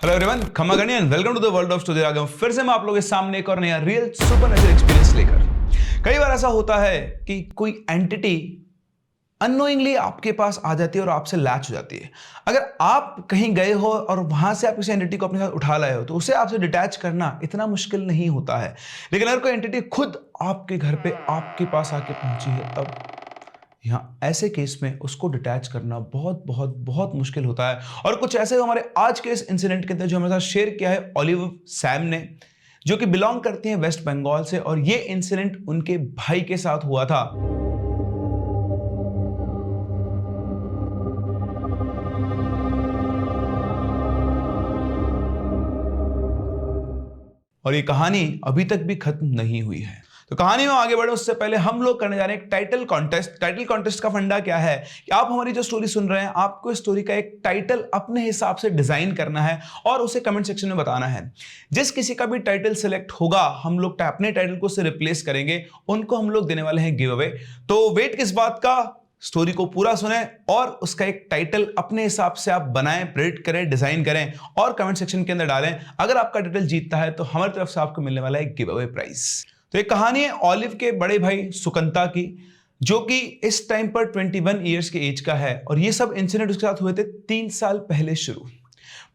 Hello everyone, खमा गणी and welcome to the world of story Ragam. फिर से मैं आप लोगों के सामने एक और नया रियल सुपरनैचुरल एक्सपीरियंस लेकर। कई बार ऐसा होता है कि कोई एंटिटी अननोइंगली आपके पास आ जाती है और आपसे लैच हो जाती है। अगर आप कहीं गए हो और वहां से आप किसी एंटिटी को अपने साथ उठा लाए हो तो उसे आपसे डिटैच करना इतना मुश्किल नहीं होता है। लेकिन अगर कोई एंटिटी खुद आपके घर पे आपके पास आके पहुंची है तब यहाँ ऐसे केस में उसको डिटैच करना बहुत बहुत बहुत मुश्किल होता है। और कुछ ऐसे हमारे आज के इस इंसिडेंट के अंदर जो हमारे साथ शेयर किया है ऑलिव सैम ने, जो कि बिलोंग करती हैं वेस्ट बंगाल से, और ये इंसिडेंट उनके भाई के साथ हुआ था। और ये कहानी अभी तक भी खत्म नहीं हुई है। तो कहानी में आगे बढ़े उससे पहले हम लोग करने जा रहे हैं एक टाइटल कॉन्टेस्ट। टाइटल कॉन्टेस्ट का फंडा क्या है कि आप हमारी जो स्टोरी सुन रहे हैं, आपको इस स्टोरी का एक टाइटल अपने हिसाब से डिजाइन करना है और उसे कमेंट सेक्शन में बताना है। जिस किसी का भी टाइटल सिलेक्ट होगा, हम लोग अपने टाइटल को उससे रिप्लेस करेंगे, उनको हम लोग देने वाले हैं गिव अवे। तो वेट किस बात का, स्टोरी को पूरा सुने और उसका एक टाइटल अपने हिसाब से आप बनाएं, प्रेडिक्ट करें, डिजाइन करें और कमेंट सेक्शन के अंदर डालें। अगर आपका टाइटल जीतता है तो हमारी तरफ से आपको मिलने वाला है गिव अवे प्राइज। तो एक कहानी है ऑलिव के बड़े भाई सुकंता की, जो कि इस टाइम पर 21 ईयर्स के एज का है। और ये सब इंसिडेंट उसके साथ हुए थे 3 साल पहले शुरू।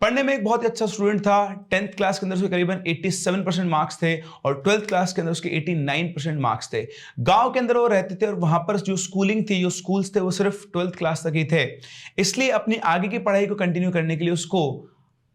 पढ़ने में एक बहुत ही अच्छा स्टूडेंट था। 10th क्लास के अंदर उसके करीबन 87% मार्क्स थे और 12th क्लास के अंदर उसके 89% मार्क्स थे। गांव के अंदर वो रहते थे और वहां पर जो स्कूलिंग थी, जो स्कूल्स थे, वो सिर्फ 12th क्लास तक ही थे। इसलिए अपनी आगे की पढ़ाई को कंटिन्यू करने के लिए उसको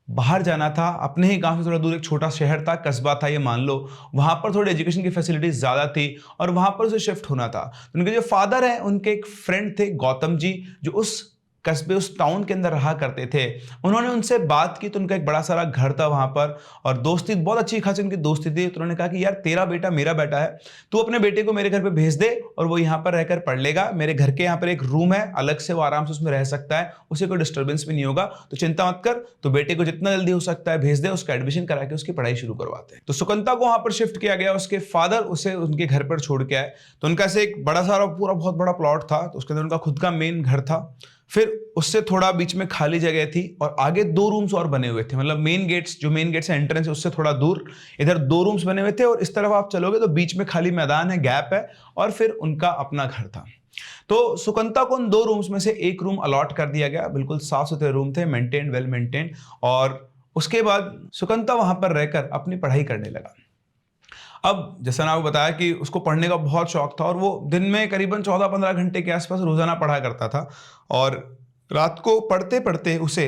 बाहर जाना था। अपने ही गांव से थोड़ा दूर एक छोटा शहर था, कस्बा था ये मान लो, वहां पर थोड़ी एजुकेशन की फैसिलिटीज ज्यादा थी और वहां पर उसे शिफ्ट होना था। तो उनके जो फादर है, उनके एक फ्रेंड थे गौतम जी, जो उस कस्बे, उस टाउन के अंदर रहा करते थे। उन्होंने उनसे बात की तो उनका एक बड़ा सारा घर था वहां पर और दोस्ती बहुत अच्छी खासी उनकी दोस्ती थी। तो उन्होंने कहा कि यार तेरा बेटा मेरा बेटा है, तू अपने बेटे को मेरे घर पे भेज दे और वो यहाँ पर रहकर पढ़ लेगा। मेरे घर के यहाँ पर एक रूम है अलग से, वो आराम से उसमें रह सकता है, उसे कोई डिस्टर्बेंस भी नहीं होगा, तो चिंता मत कर। तो बेटे को जितना जल्दी हो सकता है भेज दे, उसका एडमिशन करा के उसकी पढ़ाई शुरू करवाते हैं। तो सुकंता को वहां पर शिफ्ट किया गया, उसके फादर उसे उनके घर पर छोड़ के आए। तो उनका से एक बड़ा सारा पूरा बहुत बड़ा प्लॉट था, तो उसके अंदर उनका खुद का मेन घर था। फिर उससे थोड़ा बीच में खाली जगह थी और आगे 2 रूम्स और बने हुए थे। मतलब मेन गेट्स, जो मेन गेट से एंट्रेंस है उससे थोड़ा दूर इधर 2 रूम्स बने हुए थे और इस तरफ आप चलोगे तो बीच में खाली मैदान है, गैप है, और फिर उनका अपना घर था। तो सुकंता को उन 2 रूम्स में से एक रूम अलॉट कर दिया गया। बिल्कुल साफ सुथरे रूम थे, मेंटेन्ड, वेल मेंटेन्ड। और उसके बाद सुकंता वहां पर रहकर अपनी पढ़ाई करने लगा। अब जैसा ना, वो बताया कि उसको पढ़ने का बहुत शौक था और वो दिन में करीबन 14-15 घंटे के आसपास रोजाना पढ़ा करता था। और रात को पढ़ते पढ़ते उसे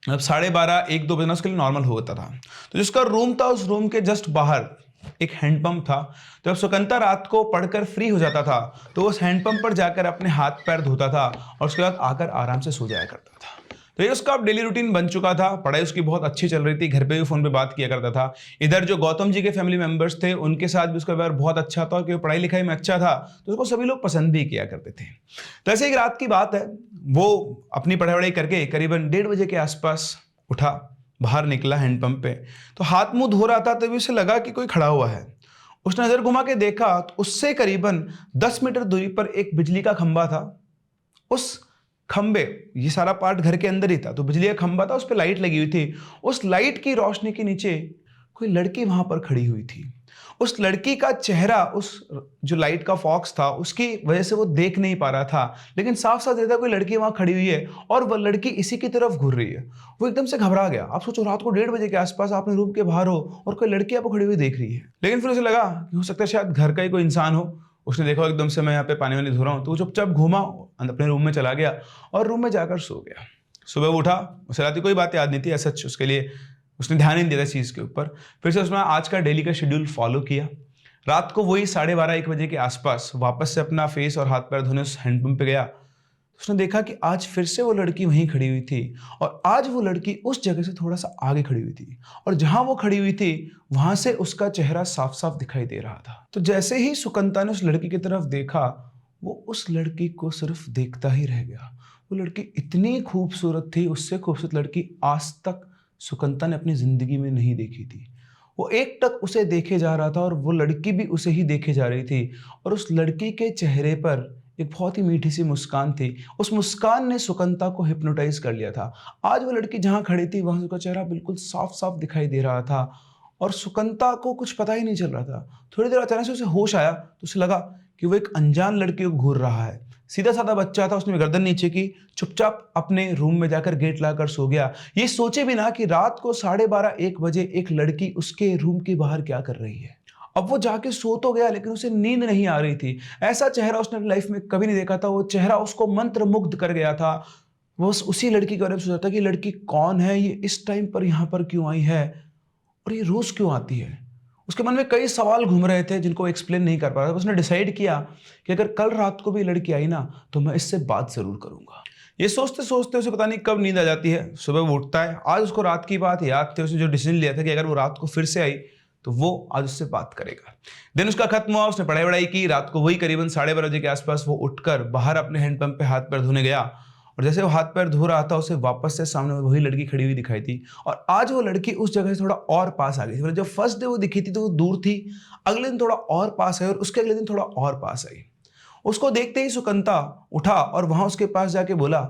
अब 12:30 1-2 बजना उसके लिए नॉर्मल होता था। तो जिसका रूम था, उस रूम के जस्ट बाहर एक हैंडपंप था। तो जब सुकंता रात को पढ़कर फ्री हो जाता था तो उस हैंडपंप पर जाकर अपने हाथ पैर धोता था और उसके बाद आकर आराम से सो जाया करता था। तो ये उसका अब डेली रूटीन बन चुका था। पढ़ाई उसकी बहुत अच्छी चल रही थी, घर पे भी फोन पे बात किया करता था। इधर जो गौतम जी के फैमिली मेंबर्स थे उनके साथ भी उसका व्यवहार बहुत अच्छा था, क्योंकि पढ़ाई लिखाई में अच्छा था तो उसको सभी लोग पसंद भी किया करते थे। तो ऐसे एक रात की बात है, वो अपनी पढ़ाई करके करीबन 1:30 बजे के आसपास उठा, बाहर निकला हैंडपंप पे। तो हाथ मुंह धो रहा था तभी उसे लगा कि कोई खड़ा हुआ है। उसने नजर घुमा के देखा तो उससे करीबन 10 मीटर दूरी पर एक बिजली का खंभा था। उस खंबे, ये सारा पार्ट घर के अंदर ही था, तो बिजली का खंभा था, उस पर लाइट लगी हुई थी। उस लाइट की रोशनी के नीचे कोई लड़की वहां पर खड़ी हुई थी। उस लड़की का चेहरा, उस जो लाइट का फॉक्स था उसकी वजह से वो देख नहीं पा रहा था, लेकिन साफ साफ देखा कोई लड़की वहां खड़ी हुई है और वह लड़की इसी की तरफ घूर रही है। वो एकदम से घबरा गया। आप सोचो, रात को 1:30 बजे के आसपास आपने रूम के बाहर हो और कोई लड़की आपको खड़ी हुई देख रही है। लेकिन फिर उसे लगा कि हो सकता है शायद घर का ही कोई इंसान हो। उसने देखा एकदम से मैं यहाँ पे पानी वानी धो रहा हूँ, तो वो चुपचाप घूमा, अपने रूम में चला गया और रूम में जाकर सो गया। सुबह वो उठा, उसे रात की कोई बात याद नहीं थी, ऐसा उसके लिए उसने ध्यान ही नहीं दिया चीज़ के ऊपर। फिर से उसने आज का डेली का शेड्यूल फॉलो किया। रात को वही 12:30-1 बजे के आसपास वापस से अपना फेस और हाथ पैर धोने उस हैंडपंप पे गया। उसने देखा कि आज फिर से वो लड़की वहीं खड़ी हुई थी और आज वो लड़की उस जगह से थोड़ा सा आगे खड़ी हुई थी और जहां वो खड़ी हुई थी वहां से उसका चेहरा साफ साफ दिखाई दे रहा था। तो जैसे ही सुकंता ने उस लड़की की तरफ देखा, वो उस लड़की को सिर्फ देखता ही रह गया। वो लड़की इतनी खूबसूरत थी, उससे खूबसूरत लड़की आज तक सुकंता ने अपनी जिंदगी में नहीं देखी थी। वो एकटक उसे देखे जा रहा था और वो लड़की भी उसे ही देखे जा रही थी और उस लड़की के चेहरे पर एक बहुत ही मीठी सी मुस्कान थी। उस मुस्कान ने सुकंता को हिप्नोटाइज कर लिया था। आज वो लड़की जहाँ खड़ी थी वहाँ उसका चेहरा बिल्कुल साफ-साफ दिखाई दे रहा था और सुकंता को कुछ पता ही नहीं चल रहा था। थोड़ी देर अचानक से उसे होश आया तो उसे लगा कि वो एक अनजान लड़की को घूर रहा है। सीधा-साधा बच्चा था, उसने गर्दन नीचे की, चुपचाप अपने रूम में जाकर गेट लगाकर सो गया। ये सोचे बिना कि रात को 12:30-1 बजे एक लड़की उसके रूम के बाहर क्या कर रही है। अब वो जाके सो तो गया लेकिन उसे नींद नहीं आ रही थी। ऐसा चेहरा उसने अपनी लाइफ में कभी नहीं देखा था। वो चेहरा उसको मंत्रमुग्ध कर गया था। वो उसी लड़की के बारे में सोच रहा था कि लड़की कौन है, ये इस टाइम पर यहाँ पर क्यों आई है और ये रोज क्यों आती है। उसके मन में कई सवाल घूम रहे थे जिनको एक्सप्लेन नहीं कर पा रहा था। उसने डिसाइड किया कि अगर कल रात को भी लड़की आई ना तो मैं इससे बात जरूर करूंगा। ये सोचते सोचते उसे पता नहीं कब नींद आ जाती है। सुबह वो उठता है। आज उसको रात की बात याद थी। उसने जो डिसीजन लिया था कि अगर वो रात को फिर से आई तो वो आज उससे बात करेगा। दिन उसका खत्म हुआ। उसने पढ़ाई वढ़ाई की। रात को वही करीबन 12:30 बजे के आसपास वो उठकर बाहर अपने हैंडपंप पे हाथ पैर धोने गया और जैसे वो हाथ पैर धो रहा था उसे वापस से सामने वही लड़की खड़ी हुई दिखाई थी और आज वो लड़की उस जगह से थोड़ा और पास आ गई थी। मतलब जब फर्स्ट डे वो दिखी थी तो वो दूर थी, अगले दिन थोड़ा और पास आई और उसके अगले दिन थोड़ा और पास आई। उसको देखते ही सुकंता उठा और वहां उसके पास जाके बोला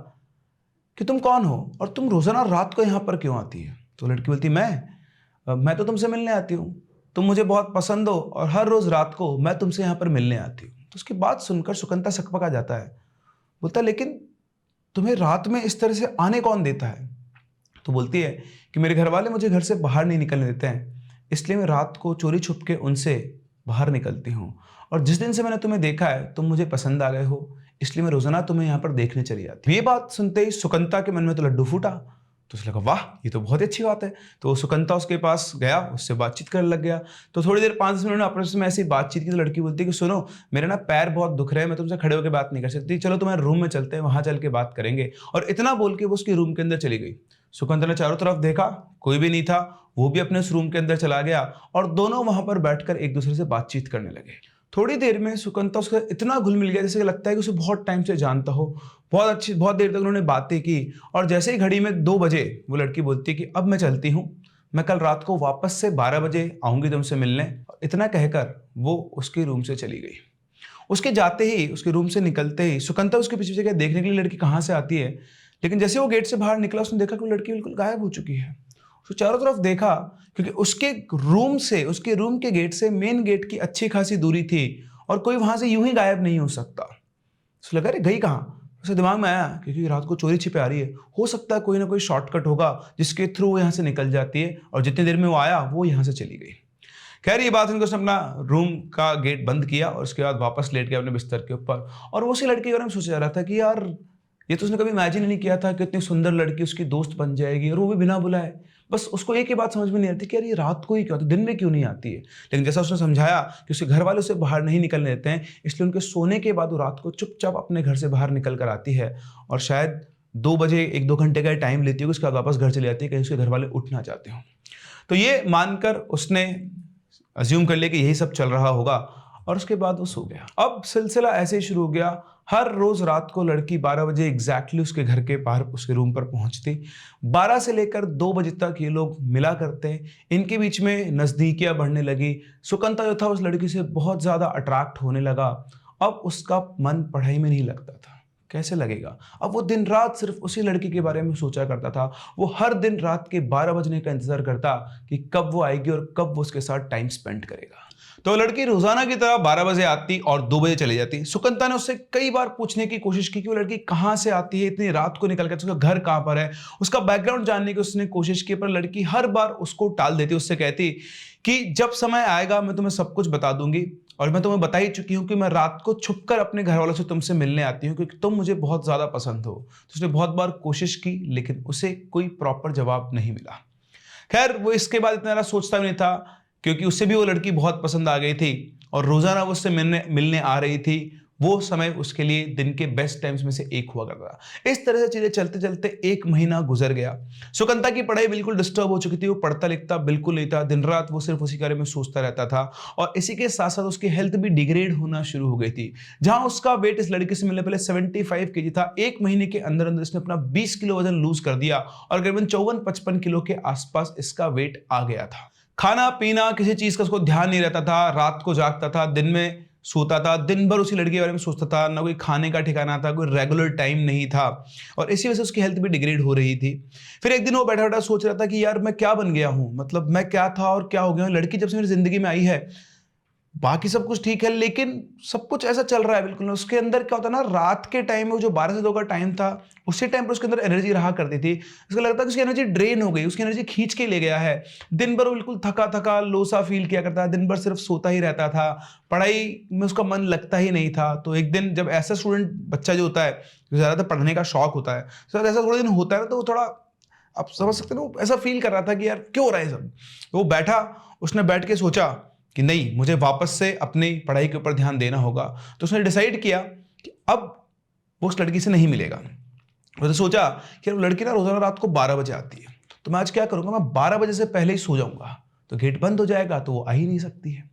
कि तुम कौन हो और तुम रोजाना रात को यहाँ पर क्यों आती है। तो लड़की बोलती मैं तो तुमसे मिलने आती हूँ, तुम मुझे बहुत पसंद हो और हर रोज रात को मैं तुमसे यहाँ पर मिलने आती हूँ। तो उसकी बात सुनकर सुकंता सकपका जाता है। बोलता लेकिन तुम्हें रात में इस तरह से आने कौन देता है। तो बोलती है कि मेरे घर वाले मुझे घर से बाहर नहीं निकलने देते हैं, इसलिए मैं रात को चोरी छुप के उनसे बाहर निकलती हूँ और जिस दिन से मैंने तुम्हें देखा है तुम मुझे पसंद आ गए हो, इसलिए मैं रोजाना तुम्हें यहाँ पर देखने चली जाती हूँ। ये बात सुनते ही सुकंता के मन में तो लड्डू फूटा। तो उसे लगा वाह ये तो बहुत अच्छी बात है। तो सुकंता उसके पास गया, उससे बातचीत करने लग गया। तो थोड़ी देर 5 मिनट में आपस में ऐसी बातचीत की तो लड़की बोलती है कि सुनो मेरे ना पैर बहुत दुख रहे हैं, मैं तुमसे खड़े होकर बात नहीं कर सकती, चलो तुम्हारे रूम में चलते हैं, वहां चल के बात करेंगे। और इतना बोल के वो उसके रूम के अंदर चली गई। सुकंता ने चारों तरफ देखा, कोई भी नहीं था। वो भी अपने उस रूम के अंदर चला गया और दोनों वहां पर बैठकर एक दूसरे से बातचीत करने लगे। थोड़ी देर में सुकंता उसका इतना घुल मिल गया जैसे लगता है कि उसे बहुत टाइम से जानता हो। बहुत देर तक उन्होंने बातें की और जैसे ही घड़ी में 2 बजे वो लड़की बोलती है कि अब मैं चलती हूँ, मैं कल रात को वापस से 12 बजे आऊंगी तुमसे मिलने। इतना कहकर वो उसके रूम से चली गई। उसके जाते ही, उसके रूम से निकलते ही सुकंता उसके पीछे पीछे देखने के लिए लड़की कहाँ से आती है, लेकिन जैसे वो गेट से बाहर निकला उसने देखा कि वो लड़की बिल्कुल गायब हो चुकी है। उसने चारों तरफ देखा क्योंकि उसके रूम के गेट से मेन गेट की अच्छी खासी दूरी थी और कोई वहां से यूं ही गायब नहीं हो सकता। उसे लगा अरे गई कहाँ। उसे दिमाग में आया क्योंकि रात को चोरी छिपे आ रही है, हो सकता है कोई ना कोई शॉर्टकट होगा जिसके थ्रू वो यहाँ से निकल जाती है और जितनी देर में वो आया वो यहाँ से चली गई। खैर ये बात सुनकर उसने अपना रूम का गेट बंद किया और उसके बाद वापस लेट गया अपने बिस्तर के ऊपर और वो उसी लड़की के बारे में सोचा जा रहा था कि यार ये तो उसने कभी इमेजिन ही नहीं किया था कि इतनी सुंदर लड़की उसकी दोस्त बन जाएगी और वो भी बिना बुलाए। बस उसको एक ही बात समझ में नहीं आती कि यार ये रात को ही क्यों आती, दिन में क्यों नहीं आती है। लेकिन जैसा उसने समझाया कि उसके घर वाले उसे बाहर नहीं निकलने देते हैं, इसलिए उनके सोने के बाद वो रात को चुपचाप अपने घर से बाहर निकल कर आती है और शायद 2 बजे 1-2 घंटे का टाइम लेती है, उसके बाद वापस घर चली जाती है कहीं उसके घर वाले उठ ना जाते हों। तो ये मानकर उसने अज्यूम कर लिया कि यही सब चल रहा होगा और उसके बाद वो सो गया। अब सिलसिला ऐसे ही शुरू हो गया। हर रोज रात को लड़की 12 बजे एग्जैक्टली उसके घर के बाहर उसके रूम पर पहुंचती। 12 से लेकर 2 बजे तक ये लोग मिला करते। इनके बीच में नजदीकियां बढ़ने लगी। सुकंता जो था उस लड़की से बहुत ज्यादा अट्रैक्ट होने लगा। अब उसका मन पढ़ाई में नहीं लगता था। कैसे लगेगा। अब वो दिन रात सिर्फ उसी लड़की के बारे में सोचा करता था। वो हर दिन रात के 12 बजने का इंतजार करता कि कब वो आएगी और कब वो उसके साथ टाइम स्पेंड करेगा। तो लड़की रोजाना की तरह 12 बजे आती और 2 बजे चली जाती। सुकंता ने उससे कई बार पूछने की कोशिश की कि वो लड़की कहाँ से आती है इतनी रात को निकल कर, उसका घर कहाँ पर है, उसका बैकग्राउंड जानने की उसने कोशिश की, पर लड़की हर बार उसको टाल देती। उससे कहती कि जब समय आएगा मैं तुम्हें सब कुछ बता दूंगी और मैं तुम्हें बता ही चुकी हूं कि मैं रात को छुपकर अपने घर वालों से तुमसे मिलने आती हूं क्योंकि तुम मुझे बहुत ज्यादा पसंद हो। तो उसने बहुत बार कोशिश की लेकिन उसे कोई प्रॉपर जवाब नहीं मिला। खैर वो इसके बाद इतना ज्यादा सोचता भी नहीं था क्योंकि उससे भी वो लड़की बहुत पसंद आ गई थी और रोजाना वो उससे मिलने आ रही थी। वो समय उसके लिए दिन के बेस्ट टाइम्स में से एक हुआ करता था। इस तरह से चीजें चलते चलते 1 महीना गुजर गया। सुकंता की पढ़ाई बिल्कुल डिस्टर्ब हो चुकी थी। वो पढ़ता लिखता बिल्कुल नहीं था। दिन रात वो सिर्फ उसी बारे में सोचता रहता था और इसी के साथ साथ उसकी हेल्थ भी डिग्रेड होना शुरू हो गई थी। जहां उसका वेट इस लड़की से मिलने पहले 75 kg था, 1 महीने के अंदर अंदर इसने अपना 20 किलो वजन लूज कर दिया और करीबन 54-55 किलो के आसपास इसका वेट आ गया था। खाना पीना किसी चीज का उसको ध्यान नहीं रहता था। रात को जागता था, दिन में सोता था, दिन भर उसी लड़की के बारे में सोचता था, ना कोई खाने का ठिकाना था, कोई रेगुलर टाइम नहीं था, और इसी वजह से उसकी हेल्थ भी डिग्रेड हो रही थी। फिर एक दिन वो बैठा बैठा सोच रहा था कि यार मैं क्या बन गया हूँ, मतलब मैं क्या था और क्या हो गया हूँ। लड़की जब से मेरी जिंदगी में आई है बाकी सब कुछ ठीक है, लेकिन सब कुछ ऐसा चल रहा है बिल्कुल। उसके अंदर क्या होता है ना, रात के टाइम में जो 12 से 2 का टाइम था, उसी टाइम पर उसके अंदर एनर्जी रहा करती थी। उसको लगता है कि उसकी एनर्जी ड्रेन हो गई, उसकी एनर्जी खींच के ले गया है। दिन भर वो बिल्कुल थका थका लो सा फील किया करता है, दिन भर सिर्फ सोता ही रहता था, पढ़ाई में उसका मन लगता ही नहीं था। तो एक दिन जब ऐसा स्टूडेंट बच्चा जो होता है, जो ज़्यादातर पढ़ने का शौक होता है, तो ऐसा थोड़ा दिन होता है ना, तो वो थोड़ा, आप समझ सकते हैं, वो ऐसा फील कर रहा था कि यार क्यों हो रहा है सब। वो बैठा, उसने बैठ के सोचा कि नहीं, मुझे वापस से अपनी पढ़ाई के ऊपर ध्यान देना होगा। तो उसने डिसाइड किया कि अब वो उस लड़की से नहीं मिलेगा। उसने सोचा कि वो लड़की ना रोजाना रात को 12 बजे आती है, तो मैं आज क्या करूंगा, मैं 12 बजे से पहले ही सो जाऊंगा, तो गेट बंद हो जाएगा, तो वो आ ही नहीं सकती है।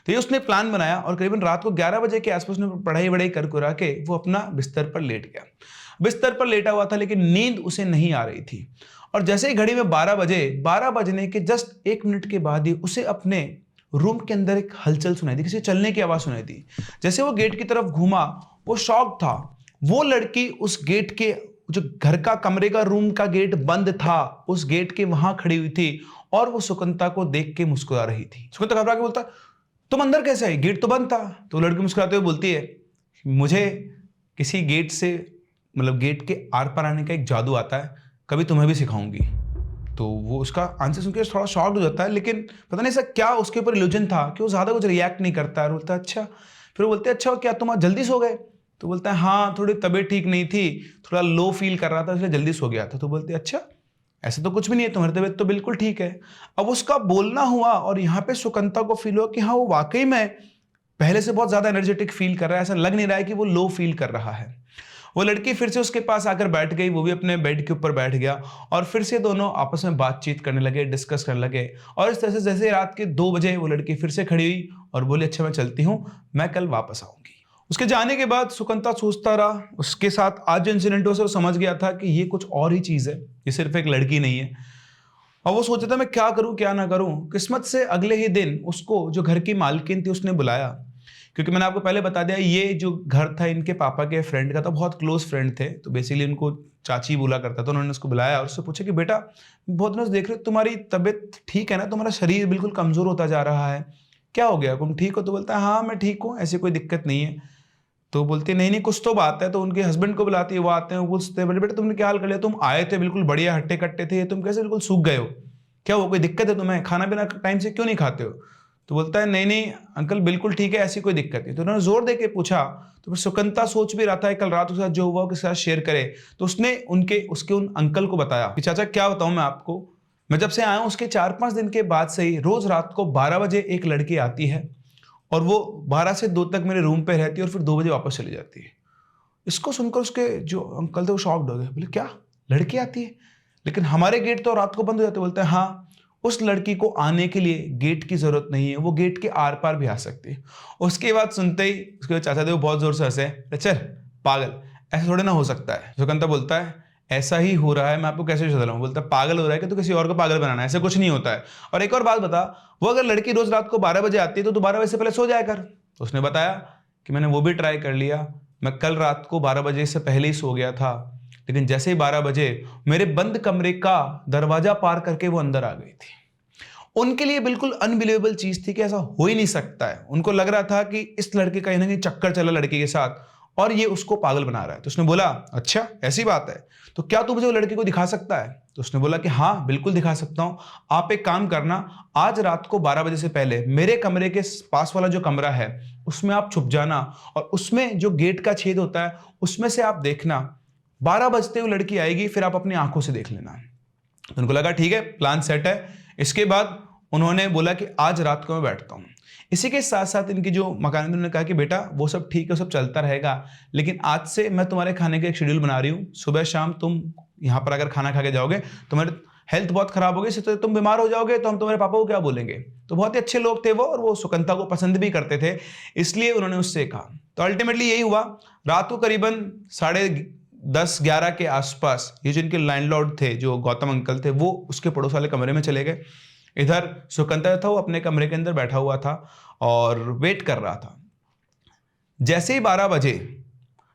तो ये उसने प्लान बनाया और करीबन रात को 11 बजे के आसपास उसने पढ़ाई वढ़ाई कर कुरा के वो अपना बिस्तर पर लेट गया। बिस्तर पर लेटा हुआ था, लेकिन नींद उसे नहीं आ रही थी। और जैसे ही घड़ी में 12 बजने के जस्ट 1 मिनट के बाद ही उसे अपने रूम के अंदर एक हलचल सुनाई दी, किसी चलने की आवाज सुनाई दी। जैसे वो गेट की तरफ घूमा, वो शॉक था। वो लड़की उस गेट के, जो घर का कमरे का रूम का गेट बंद था, उस गेट के वहां खड़ी हुई थी और वो सुकंता को देख के मुस्कुरा रही थी। सुकंता घबरा के बोलता, तुम अंदर कैसे आई, गेट तो बंद था। तो लड़की मुस्कुराते हुए बोलती है, मुझे किसी गेट से, मतलब गेट के आर पार आने का एक जादू आता है, कभी तुम्हें भी सिखाऊंगी। तो वो उसका आंसर सुनकर थोड़ा शॉक्ड हो जाता है, लेकिन पता नहीं ऐसा क्या उसके ऊपर इल्यूजन था कि वो ज्यादा कुछ रिएक्ट नहीं करता है। बोलता है अच्छा। फिर वो बोलते हैं अच्छा क्या तुम आज जल्दी सो गए। तो बोलता है हाँ, थोड़ी तबीयत ठीक नहीं थी, थोड़ा लो फील कर रहा था, इसलिए जल्दी सो गया था। तो बोलते हैं अच्छा, ऐसा तो कुछ भी नहीं है, तुम्हारी तबीयत तो बिल्कुल ठीक है। अब उसका बोलना हुआ और यहाँ पे सुकंता को फील हुआ कि हाँ, वो वाकई में पहले से बहुत ज्यादा एनर्जेटिक फील कर रहा है, ऐसा लग नहीं रहा है कि वो लो फील कर रहा है। वो लड़की फिर से उसके पास आकर बैठ गई, वो भी अपने बेड के ऊपर बैठ गया और फिर से दोनों आपस में बातचीत करने लगे, डिस्कस करने लगे। और इस तरह से जैसे रात के 2 बजे वो लड़की फिर से खड़ी हुई और बोली अच्छा मैं चलती हूँ, मैं कल वापस आऊंगी। उसके जाने के बाद सुकंता सोचता रहा, उसके साथ आज जो इंसिडेंट हुआ वो समझ गया था कि ये कुछ और ही चीज है, ये सिर्फ एक लड़की नहीं है। और वो सोचा था मैं क्या करूं क्या ना करूं। किस्मत से अगले ही दिन उसको जो घर की मालकिन थी उसने बुलाया, क्योंकि मैंने आपको पहले बता दिया ये जो घर था इनके पापा के फ्रेंड का था, बहुत क्लोज फ्रेंड थे, तो बेसिकली उनको चाची बोला करता था। उन्होंने उसको बुलाया और उससे पूछा कि बेटा बहुत दिनों से देख रहे हो तुम्हारी तबीयत ठीक है ना, तुम्हारा शरीर बिल्कुल कमजोर होता जा रहा है, क्या हो गया, तुम ठीक हो। तो बोलता है हाँ मैं ठीक हूँ, ऐसी कोई दिक्कत नहीं है। तो बोलती नहीं नहीं कुछ तो बात है। तो उनके हस्बैंड को बुलाती है, वो आते हैं, वो पूछते हैं बेटा तुमने क्या हाल कर लिया, तुम आए थे बिल्कुल बढ़िया हट्टे कट्टे थे, तुम कैसे बिल्कुल सूख गए हो, क्या वो कोई दिक्कत है तुम्हें, खाना पीना टाइम से क्यों नहीं खाते हो। तो बोलता है नहीं नहीं अंकल बिल्कुल ठीक है, ऐसी कोई दिक्कत नहीं। तो उन्होंने जोर दे के पूछा, तो फिर सुकंता सोच भी रहा था कल रात उसके साथ जो हुआ उसके साथ शेयर करे। तो उसने उसके उन अंकल को बताया कि चाचा क्या बताऊं मैं आपको, मैं जब से आया हूं उसके 4-5 दिन के बाद से ही रोज रात को 12 बजे एक लड़की आती है और वो 12 से 2 तक मेरे रूम पे रहती है और फिर 2 बजे वापस चली जाती है। इसको सुनकर उसके जो अंकल थे वो शॉक्ड हो गए, बोले क्या लड़की आती है, लेकिन हमारे गेट तो रात को बंद हो जाते। बोलते हैं हाँ, उस लड़की को आने के लिए गेट की जरूरत नहीं है, वो गेट के आर पार भी आ सकती है। उसके बाद सुनते ही उसके चाचा थे वो बहुत जोर से हंसे, चल पागल, ऐसा थोड़ी ना हो सकता है। सुकंता बोलता है ऐसा ही हो रहा है, मैं आपको कैसे बता रहा हूँ। बोलता है पागल हो रहा है कि तो किसी और को पागल बनाना है, ऐसा कुछ नहीं होता है। और एक और बात बता, वो अगर लड़की रोज रात को 12 बजे आती है तो 12 बजे से पहले सो जाया कर। तो उसने बताया कि मैंने वो भी ट्राई कर लिया, मैं कल रात को 12 बजे से पहले ही सो गया था, लेकिन जैसे ही 12 बजे मेरे बंद कमरे का दरवाजा पार करके वो अंदर आ गई थी। उनके लिए बिल्कुल अनबिलीवेबल चीज थी कि ऐसा हो ही नहीं सकता है। उनको लग रहा था कि इस लड़के का कहीं चक्कर चला लड़की के साथ और ये उसको पागल बना रहा है। तो उसने बोला अच्छा ऐसी बात है, तो क्या तू मुझे वो लड़की को दिखा सकता है। तो उसने बोला कि हाँ बिल्कुल दिखा सकता हूं, आप एक काम करना, आज रात को 12 बजे से पहले मेरे कमरे के पास वाला जो कमरा है उसमें आप छुप जाना और उसमें जो गेट का छेद होता है उसमें से आप देखना, 12 बजते वो लड़की आएगी, फिर आप अपनी आंखों से देख लेना। तो उनको लगा ठीक है प्लान सेट है। इसके बाद उन्होंने बोला कि आज रात को मैं बैठता हूं। इसी के साथ साथ इनकी जो मकान, उन्होंने कहा कि बेटा वो सब ठीक है, सब चलता रहेगा, लेकिन आज से मैं तुम्हारे खाने का एक शेड्यूल बना रही हूँ, सुबह शाम तुम यहाँ पर अगर खाना खा के जाओगे तुम्हारी हेल्थ बहुत खराब होगी, इससे तो तुम बीमार हो जाओगे, तो हम तुम्हारे पापा को क्या बोलेंगे। तो बहुत ही अच्छे लोग थे वो, और वो सुकंता को पसंद भी करते थे, इसलिए उन्होंने उससे कहा। तो अल्टीमेटली यही हुआ, रात को करीबन 10:30-11 के आसपास ये जो इनके लैंडलॉर्ड थे, जो गौतम अंकल थे, वो उसके पड़ोस वाले कमरे में चले गए। इधर सुकंता था वो अपने कमरे के अंदर बैठा हुआ था और वेट कर रहा था। जैसे ही 12 बजे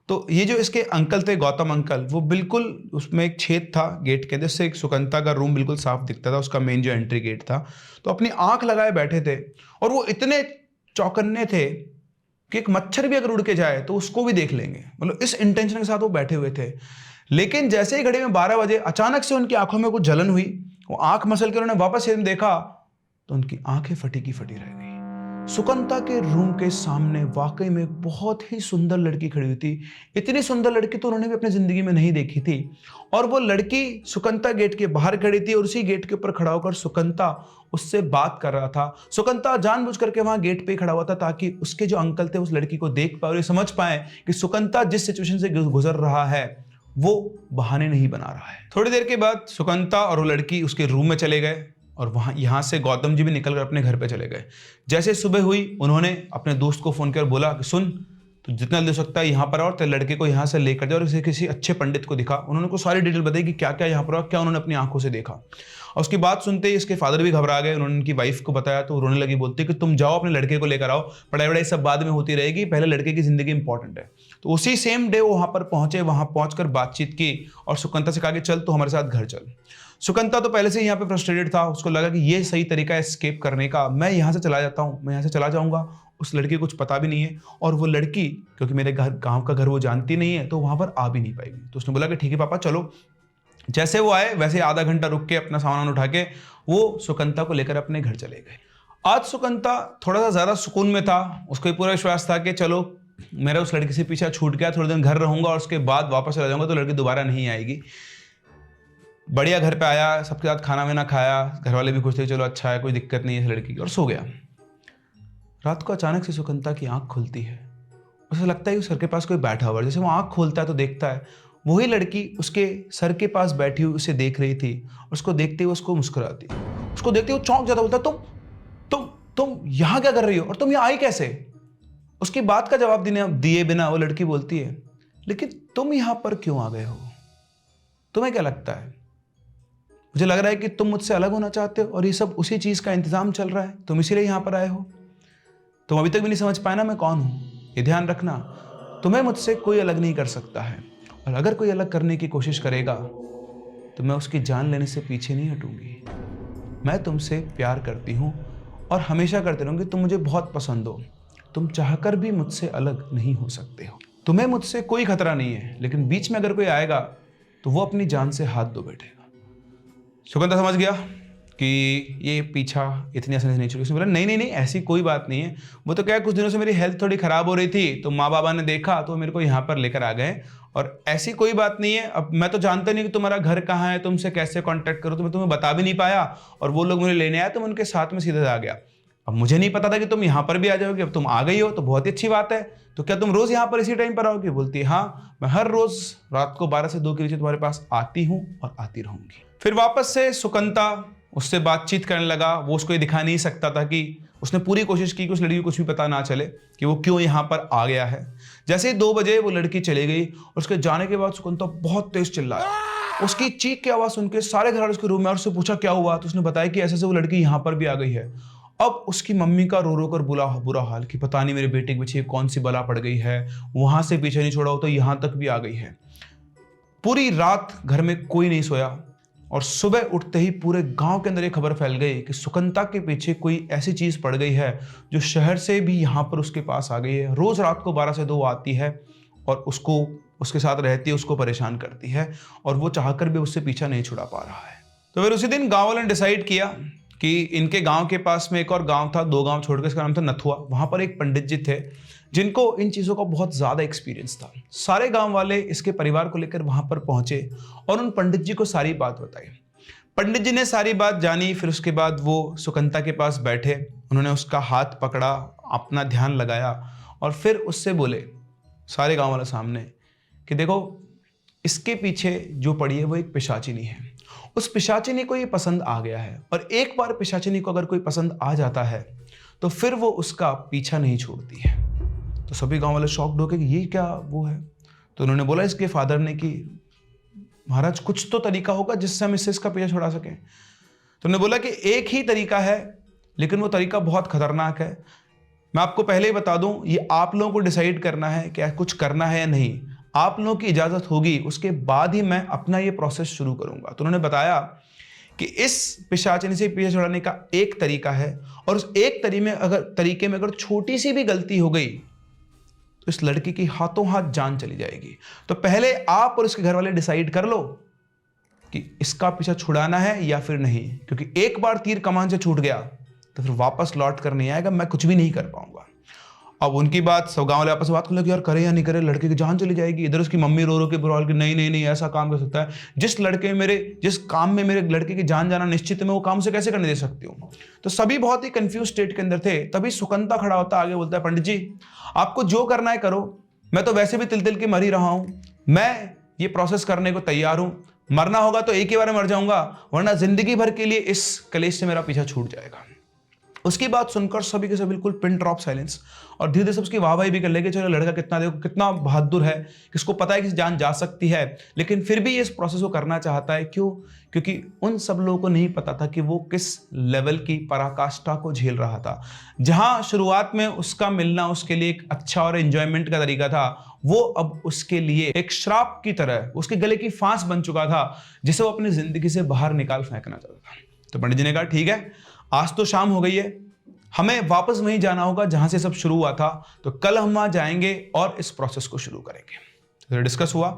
तो ये जो इसके अंकल थे, गौतम अंकल, वो बिल्कुल उसमें एक छेद था गेट के अंदर से, एक सुकंता का रूम बिल्कुल साफ दिखता था, उसका मेन जो एंट्री गेट था। तो अपनी आंख लगाए बैठे थे और वो इतने चौकन्ने थे कि एक मच्छर भी अगर उड़ के जाए तो उसको भी देख लेंगे, मतलब इस इंटेंशन के साथ वो बैठे हुए थे। लेकिन जैसे ही घड़ी में 12 बजे अचानक से उनकी आंखों में कुछ जलन हुई, वो आंख मसल के उन्होंने वापस से देखा तो उनकी आंखें फटी की फटी रह गई। सुकंता के रूम के सामने वाकई में बहुत ही सुंदर लड़की खड़ी हुई थी। इतनी सुंदर लड़की तो उन्होंने भी अपनी जिंदगी में नहीं देखी थी। और वो लड़की सुकंता गेट के बाहर खड़ी थी और उसी गेट के ऊपर खड़ा होकर सुकंता उससे बात कर रहा था। सुकंता जानबूझ करके वहां गेट पे खड़ा हुआ था ताकि उसके जो अंकल थे उस लड़की को देख पाए और ये समझ पाए कि सुकंता जिस सिचुएशन से गुजर रहा है वो बहाने नहीं बना रहा है। थोड़ी देर के बाद सुकंता और वो लड़की उसके रूम में चले गए और वहां यहां से गौतम जी भी निकलकर अपने घर पे चले गए। जैसे सुबह हुई उन्होंने अपने दोस्त को फोन कर बोला कि सुन, तो जितना ले सकता है यहाँ पर और तेरे लड़के को यहाँ से लेकर जाओ और इसे किसी अच्छे पंडित को दिखा। उन्होंने को सारी डिटेल बताई कि क्या क्या यहाँ पर और क्या उन्होंने अपनी आंखों से देखा। और उसकी बात सुनते ही इसके फादर भी घबरा गए। उन्होंने उनकी वाइफ को बताया तो रोने लगी, बोलती कि तुम जाओ अपने लड़के को लेकर आओ, पढ़ाई वढ़ाई सब बाद में होती रहेगी, पहले लड़के की जिंदगी इंपॉर्टेंट है। तो उसी सेम डे वो वहां पर पहुंचे, वहां पहुंचकर बातचीत की और सुकंता से कहा कि चल तो हमारे साथ घर चल। सुकंता तो पहले से ही यहाँ पे फ्रस्ट्रेटेड था, उसको लगा कि ये सही तरीका है एस्केप करने का, मैं यहाँ से चला जाता हूँ, मैं यहाँ से चला जाऊंगा, उस लड़की को कुछ पता भी नहीं है और वो लड़की क्योंकि मेरे गांव का घर वो जानती नहीं है तो वहां पर आ भी नहीं पाएगी। तो उसने बोला कि ठीक है पापा चलो। जैसे वो आए वैसे आधा घंटा रुक के अपना सामान उठा के वो सुकंता को लेकर अपने घर चले गए। आज सुकंता थोड़ा सा ज्यादा सुकून में था, उसको पूरा विश्वास था कि चलो मेरा उस लड़की से पीछा छूट गया, थोड़े दिन घर रहूंगा और उसके बाद वापस चला जाऊंगा तो लड़की दोबारा नहीं आएगी। बढ़िया घर पे आया, सबके साथ खाना वाना खाया, घर वाले भी खुश थे, चलो अच्छा है कोई दिक्कत नहीं है इस लड़की की, और सो गया। रात को अचानक से सुकंता की आंख खुलती है, उसे लगता है कि सर के पास कोई बैठा हुआ है। जैसे वो आंख खोलता है तो देखता है वही लड़की उसके सर के पास बैठी हुई उसे देख रही थी। उसको देखते हुए उसको मुस्कुराती, उसको देखते हुए चौंक जाता, बोलता तुम यहां क्या कर रही हो और तुम यहां आई कैसे? उसकी बात का जवाब दिए बिना वो लड़की बोलती है लेकिन तुम यहां पर क्यों आ गए हो? तुम्हें क्या लगता है? मुझे लग रहा है कि तुम मुझसे अलग होना चाहते हो और ये सब उसी चीज का इंतजाम चल रहा है, तुम इसीलिए यहां पर आए हो। तुम अभी तक भी नहीं समझ पाए ना मैं कौन हूं। ये ध्यान रखना, तुम्हें मुझसे कोई अलग नहीं कर सकता है और अगर कोई अलग करने की कोशिश करेगा तो मैं उसकी जान लेने से पीछे नहीं हटूंगी। मैं तुमसे प्यार करती हूं और हमेशा करते रहूंगी। तुम मुझे बहुत पसंद हो, तुम चाहकर भी मुझसे अलग नहीं हो सकते हो। तुम्हें मुझसे कोई खतरा नहीं है, लेकिन बीच में अगर कोई आएगा तो वो अपनी जान से हाथ धो बैठेगा। सुकंता समझ गया कि ये पीछा इतनी आसानी से नहीं छूटेगा। उसने बोला नहीं ऐसी कोई बात नहीं है, वो तो क्या है कुछ दिनों से मेरी हेल्थ थोड़ी खराब हो रही थी तो माँ बाबा ने देखा तो मेरे को यहाँ पर लेकर आ गए और ऐसी कोई बात नहीं है। अब मैं तो जानता नहीं कि तुम्हारा घर कहाँ है, तुमसे कैसे कांटेक्ट करूँ, तो मैं तुम्हें बता भी नहीं पाया और वो लोग मुझे लेने आए तो मैं उनके साथ में सीधे आ गया। अब मुझे नहीं पता था कि तुम यहाँ पर भी आ जाओगे, अब तुम आ गई हो तो बहुत ही अच्छी बात है। तो क्या तुम रोज यहाँ पर इसी टाइम पर आओगी? बोलती है हाँ, मैं हर रोज रात को 12 से 2 के बीच तुम्हारे पास आती हूँ और आती रहूंगी। फिर वापस से सुकंता उससे बातचीत करने लगा। वो उसको ये दिखा नहीं सकता था कि उसने पूरी कोशिश की कि उस लड़की को कुछ भी पता ना चले कि वो क्यों यहाँ पर आ गया है। जैसे ही 2 बजे वो लड़की चली गई और उसके जाने के बाद सुकंता बहुत तेज चिल्लाया। उसकी चीख की आवाज सुन के सारे घर वाले उसके रूम में और उससे पूछा क्या हुआ, तो उसने बताया कि ऐसे से वो लड़की यहाँ पर भी आ गई है। अब उसकी मम्मी का रो रो कर बुरा हाल कि पता नहीं मेरे बेटे के पीछे कौन सी बला पड़ गई है, वहां से पीछे नहीं छोड़ा हो तो यहां तक भी आ गई है। पूरी रात घर में कोई नहीं सोया और सुबह उठते ही पूरे गांव के अंदर ये खबर फैल गई कि सुकंता के पीछे कोई ऐसी चीज पड़ गई है जो शहर से भी यहाँ पर उसके पास आ गई है। रोज रात को 12 से 2 आती है और उसको उसके साथ रहती है, उसको परेशान करती है और वो चाहकर भी उससे पीछा नहीं छुड़ा पा रहा है। तो फिर उसी दिन गांव वालों ने डिसाइड किया कि इनके गांव के पास में एक और गांव था, 2 गांव छोड़कर, इसका नाम था नथुआ। वहां पर एक पंडित जी थे जिनको इन चीज़ों का बहुत ज़्यादा एक्सपीरियंस था। सारे गांव वाले इसके परिवार को लेकर वहां पर पहुंचे और उन पंडित जी को सारी बात बताई। पंडित जी ने सारी बात जानी। फिर उसके बाद वो सुकंता के पास बैठे, उन्होंने उसका हाथ पकड़ा, अपना ध्यान लगाया और फिर उससे बोले सारे गाँव वाले सामने कि देखो इसके पीछे जो पड़ी है वो एक पिशाचिनी है। उस पिशाचिनी को ये पसंद आ गया है और एक बार पिशाचिनी को अगर कोई पसंद आ जाता है तो फिर वो उसका पीछा नहीं छोड़ती है। तो सभी गांव वाले शॉक्ड हो गए कि ये क्या वो है। तो उन्होंने बोला इसके फादर ने कि महाराज कुछ तो तरीका होगा जिससे हम इससे इसका पीछा छुड़ा सकें। तो उन्होंने बोला कि एक ही तरीका है लेकिन वो तरीका बहुत खतरनाक है। मैं आपको पहले ही बता दूं, ये आप लोगों को डिसाइड करना है क्या कुछ करना है या नहीं। आप लोगों की इजाजत होगी उसके बाद ही मैं अपना ये प्रोसेस शुरू करूंगा। तो उन्होंने बताया कि इस पिशाचिनी से पीछे छुड़ाने का एक तरीका है, और उस एक तरीके में अगर छोटी सी भी गलती हो गई तो इस लड़की की हाथों हाथ जान चली जाएगी। तो पहले आप और इसके घर वाले डिसाइड कर लो कि इसका पीछा छुड़ाना है या फिर नहीं, क्योंकि एक बार तीर कमान से छूट गया तो फिर वापस लौट कर नहीं आएगा, मैं कुछ भी नहीं कर पाऊंगा। अब उनकी बात सब गांव वाले आपस में बात कर लगे, यार करे या नहीं करे, लड़के की जान चली जाएगी। इधर उसकी मम्मी रो रो के बुरा कि नहीं नहीं नहीं ऐसा काम कर सकता है, जिस काम में मेरे लड़के की जान जाना निश्चित है, मैं वो काम से कैसे करने दे सकती हूँ। तो सभी बहुत ही कंफ्यूज स्टेट के अंदर थे। तभी सुकंता खड़ा होता आगे बोलता है, पंडित जी आपको जो करना है करो, मैं तो वैसे भी तिल तिल के मर ही रहा हूं, मैं ये प्रोसेस करने को तैयार हूं। मरना होगा तो एक ही बार मर जाऊंगा, वरना जिंदगी भर के लिए इस कलेश से मेरा पीछा छूट जाएगा। उसकी बात सुनकर सभी के सब बिल्कुल पिन ड्रॉप साइलेंस, और धीरे धीरे सब उसकी वाहवाही भी कर लेंगे, चलो लड़का कितना देखो कितना बहादुर है, किसको पता है कि जान जा सकती है, लेकिन फिर भी इस प्रोसेस को करना चाहता है। क्यों? क्योंकि उन सब लोगों को नहीं पता था कि वो किस लेवल की पराकाष्ठा को झेल रहा था। जहां शुरुआत में उसका मिलना उसके लिए एक अच्छा और एंजॉयमेंट का तरीका था, वो अब उसके लिए एक श्राप की तरह उसके गले की फांस बन चुका था, जिसे वो अपनी जिंदगी से बाहर निकाल फेंकना चाहता था। तो पंडित जी ने कहा, ठीक है आज तो शाम हो गई है, हमें वापस वहीं जाना होगा जहां से सब शुरू हुआ था, तो कल हम वहां जाएंगे और इस प्रोसेस को शुरू करेंगे। तो डिस्कस हुआ।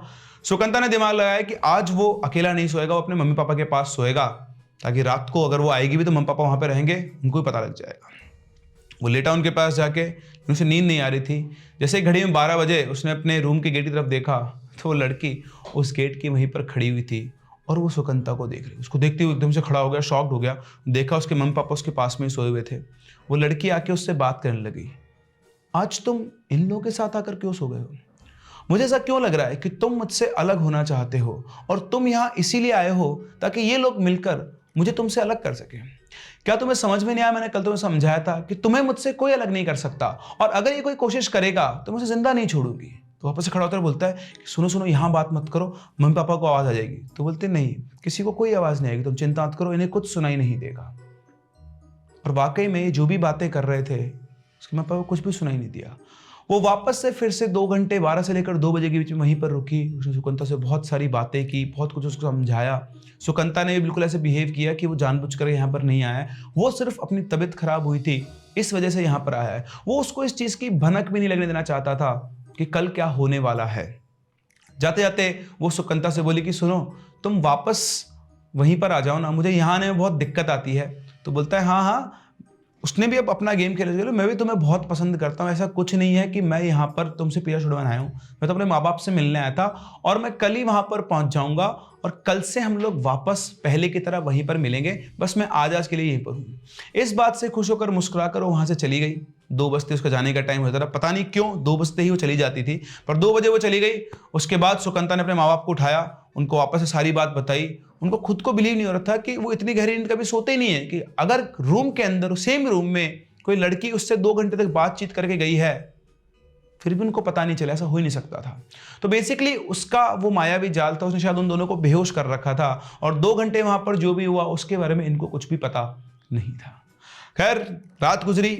सुकंता ने दिमाग लगाया कि आज वो अकेला नहीं सोएगा, वो अपने मम्मी पापा के पास सोएगा, ताकि रात को अगर वो आएगी भी तो मम्मी पापा वहां पे रहेंगे, उनको भी पता लग जाएगा। वो लेटा उनके पास जाके, उसे नींद नहीं आ रही थी। जैसे घड़ी में 12 बजे उसने अपने रूम के गेट की तरफ देखा तो वो लड़की उस गेट की वहीं पर खड़ी हुई थी और वो सुकंता को देख रही। उसको देखते हुए एकदम से खड़ा हो गया, शॉक्ड हो गया। देखा उसके मम्मी पापा उसके पास में ही सोए हुए थे। वो लड़की आके उससे बात करने लगी, आज तुम इन लोगों के साथ आकर क्यों सो गए हो? मुझे ऐसा क्यों लग रहा है कि तुम मुझसे अलग होना चाहते हो, और तुम यहाँ इसीलिए आए हो ताकि ये लोग मिलकर मुझे तुमसे अलग कर सके। क्या तुम्हें समझ में नहीं आया? मैंने कल तुम्हें समझाया था कि तुम्हें मुझसे कोई अलग नहीं कर सकता, और अगर ये कोई कोशिश करेगा तो मैं उसे जिंदा नहीं छोड़ूंगी। तो वापस से खड़ा होकर बोलता है कि सुनो सुनो, यहाँ बात मत करो, मम्मी पापा को आवाज आ जाएगी। तो बोलते नहीं, किसी को कोई आवाज नहीं आएगी, तुम चिंता मत करो, इन्हें कुछ सुनाई नहीं देगा। और वाकई में जो भी बातें कर रहे थे उसके मम्मी पापा को कुछ भी सुनाई नहीं दिया। वो वापस से फिर से 2 घंटे 12 से लेकर 2 बजे के बीच में वहीं पर रुकी। उसने सुकंता से बहुत सारी बातें की, बहुत कुछ उसको समझाया। सुकंता ने भी बिल्कुल ऐसे बिहेव किया कि वो जानबूझकर यहाँ पर नहीं आया है, वो सिर्फ अपनी तबीयत खराब हुई थी इस वजह से यहाँ पर आया है। वो उसको इस चीज़ की भनक भी नहीं लगने देना चाहता था कि कल क्या होने वाला है। जाते जाते वो सुकंता से बोली कि सुनो, तुम वापस वहीं पर आ जाओ ना, मुझे यहाँ आने में बहुत दिक्कत आती है। तो बोलता है हाँ हाँ, उसने भी अब अपना गेम खेले, चलो मैं भी तुम्हें बहुत पसंद करता हूँ, ऐसा कुछ नहीं है कि मैं यहाँ पर तुमसे पीछा छुड़वाने आया हूँ, मैं तो अपने माँ बाप से मिलने आया था, और मैं कल ही वहाँ पर पहुँच जाऊँगा, और कल से हम लोग वापस पहले की तरह वहीं पर मिलेंगे, बस मैं आज के लिए यहीं पर हूँ। इस बात से खुश होकर मुस्कुरा कर वो वहाँ से चली गई। 2 बजते उसका जाने का टाइम होता था, पता नहीं क्यों 2 बजते ही वो चली जाती थी, पर 2 बजे वो चली गई। उसके बाद सुकंता ने अपने माँ बाप को उठाया, उनको वापस से सारी बात बताई। उनको खुद को बिलीव नहीं हो रहा था कि वो इतनी गहरी नींद कभी सोते ही नहीं है, कि अगर रूम के अंदर सेम रूम में कोई लड़की उससे 2 घंटे तक बातचीत करके गई है, फिर भी उनको पता नहीं चला, ऐसा हो ही नहीं सकता था। तो बेसिकली उसका वो मायावी जाल था, उसने शायद उन दोनों को बेहोश कर रखा था, और 2 घंटे वहां पर जो भी हुआ उसके बारे में इनको कुछ भी पता नहीं था। खैर रात गुजरी,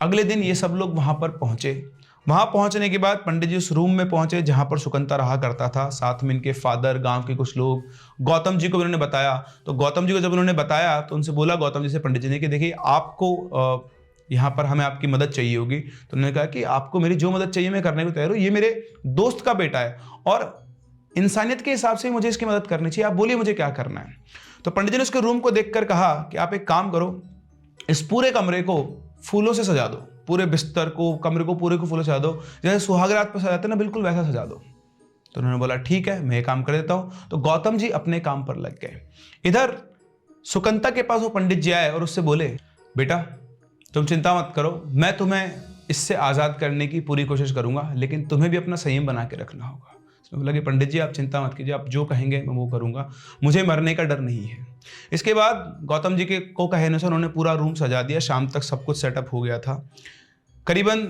अगले दिन ये सब लोग वहां पर पहुंचे। वहां पहुंचने के बाद पंडित जी उस रूम में पहुंचे जहां पर सुकंता रहा करता था, साथ में इनके फादर, गांव के कुछ लोग। गौतम जी को भी उन्होंने बताया। तो गौतम जी को जब उन्होंने बताया तो उनसे बोला गौतम जी से पंडित जी ने कि देखिए आपको यहाँ पर हमें आपकी मदद चाहिए होगी। तो उन्होंने कहा कि आपको मेरी जो मदद चाहिए मैं करने को तैयार हूँ, ये मेरे दोस्त का बेटा है और इंसानियत के हिसाब से मुझे इसकी मदद करनी चाहिए, आप बोलिए मुझे क्या करना है। तो पंडित जी ने उसके रूम को देखकर कहा कि आप एक काम करो, इस पूरे कमरे को फूलों से सजा दो, पूरे बिस्तर को, कमरे को पूरे को फूलों से सजा दो, जैसे सुहागरात पर सजाते ना, बिल्कुल वैसा सजा दो। तो उन्होंने बोला ठीक है, मैं ये काम कर देता हूँ। तो गौतम जी अपने काम पर लग गए। इधर सुकंता के पास वो पंडित जी आए और उससे बोले, बेटा तुम चिंता मत करो, मैं तुम्हें इससे आज़ाद करने की पूरी कोशिश करूंगा, लेकिन तुम्हें भी अपना संयम बना के रखना होगा। उसने बोला कि पंडित जी आप चिंता मत कीजिए, आप जो कहेंगे मैं वो करूंगा, मुझे मरने का डर नहीं है। इसके बाद गौतम जी के को कहे अनुसार उन्होंने पूरा रूम सजा दिया। शाम तक सब कुछ सेटअप हो गया था। करीबन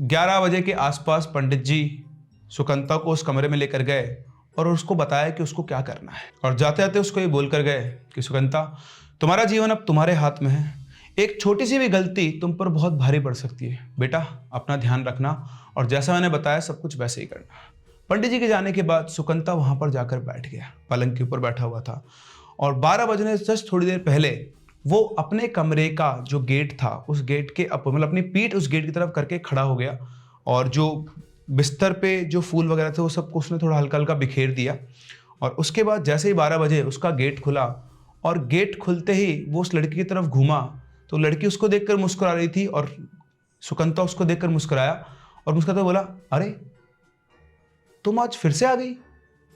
11 बजे के आसपास पंडित जी सुकंता को उस कमरे में लेकर गए और उसको बताया कि उसको क्या करना है। और जाते जाते उसको ये बोलकर गए कि सुकंता, तुम्हारा जीवन अब तुम्हारे हाथ में है, एक छोटी सी भी गलती तुम पर बहुत भारी पड़ सकती है। बेटा अपना ध्यान रखना और जैसा मैंने बताया सब कुछ वैसे ही करना। पंडित जी के जाने के बाद सुकंता वहां पर जाकर बैठ गया, पलंग के ऊपर बैठा हुआ था और 12 बजने से जस्ट थोड़ी देर पहले वो अपने कमरे का जो गेट था उस गेट के मतलब अपनी पीठ उस गेट की तरफ करके खड़ा हो गया और जो बिस्तर पे जो फूल वगैरह थे वो सबको उसने थोड़ा हल्का हल्का बिखेर दिया। और उसके बाद जैसे ही 12 बजे उसका गेट खुला और गेट खुलते ही वो उस लड़की की तरफ घूमा तो लड़की उसको देखकर मुस्कुरा रही थी और सुकंता उसको देखकर मुस्कुराया और मुस्कुराते बोला, अरे तुम आज फिर से आ गई।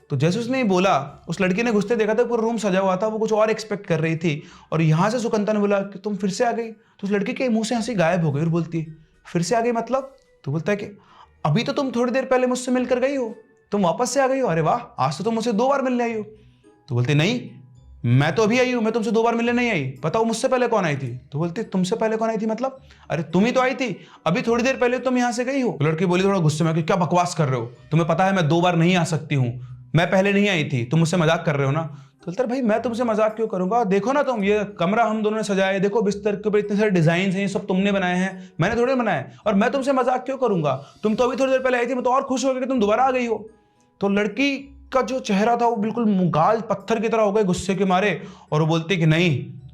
तो जैसे उसने बोला उस लड़की ने घुसते देखा था पूरा रूम सजा हुआ था, वो कुछ और एक्सपेक्ट कर रही थी और यहां से सुकंता ने बोला कि तुम फिर से आ गई। तो उस लड़की के मुंह से हंसी गायब हो गई और बोलती है, फिर से आ गई मतलब? तो बोलता है कि अभी तो तुम थोड़ी देर पहले मुझसे मिलकर गई हो, तुम वापस से आ गई हो। अरे वाह, आज तो तुम मुझसे 2 बार मिलने आई हो। तो बोलती नहीं, मैं तो अभी आई हूं, मैं तुमसे 2 बार मिलने नहीं आई। बताओ मुझसे पहले कौन आई थी? तो बोलती तुमसे पहले कौन आई थी मतलब? अरे तुम ही तो आई थी, अभी थोड़ी देर पहले तुम यहां से गई हो। लड़की बोली थोड़ा गुस्से में कि क्या बकवास कर रहे हो, तुम्हें पता है मैं 2 बार नहीं आ सकती हूं, मैं पहले नहीं आई थी, तुम मुझसे मजाक कर रहे हो ना। तो बोलता भाई मैं तुमसे मजाक क्यों करूंगा, देखो ना तुम, ये कमरा हम दोनों ने सजाया है, देखो बिस्तर के ऊपर इतने सारे डिजाइन हैं, ये सब तुमने बनाए हैं, मैंने थोड़े बनाए, और मैं तुमसे मजाक क्यों करूंगा, तुम तो अभी थोड़ी देर पहले आई थी, मैं तो और खुश हो गया कि तुम दोबारा आ गई हो। तो लड़की का जो चेहरा था वो बिल्कुल गाल पत्थर की तरह हो गए गुस्से के मारे और वो बोलती कि नहीं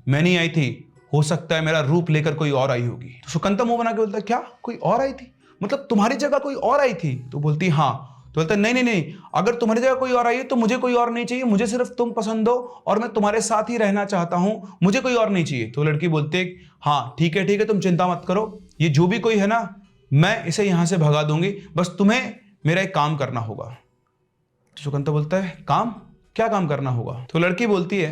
मैं नहीं आई थी, हो सकता है मेरा रूप लेकर कोई और आई होगी। तो सुकंता मुंह बना के बोलता क्या कोई और आई थी, मतलब तुम्हारी जगह कोई और आई थी? तो बोलती हाँ। तो बोलता नहीं नहीं नहीं, अगर तुम्हारी जगह कोई और आई है तो मुझे कोई और नहीं चाहिए, मुझे सिर्फ तुम पसंद हो और मैं तुम्हारे साथ ही रहना चाहता हूं, मुझे कोई और नहीं चाहिए। तो लड़की बोलती है हाँ ठीक है तुम चिंता मत करो, ये जो भी कोई है ना मैं इसे यहां से भगा दूंगी, बस तुम्हें मेरा एक काम करना होगा। तो सुकंता बोलता है काम, क्या काम करना होगा? तो लड़की बोलती है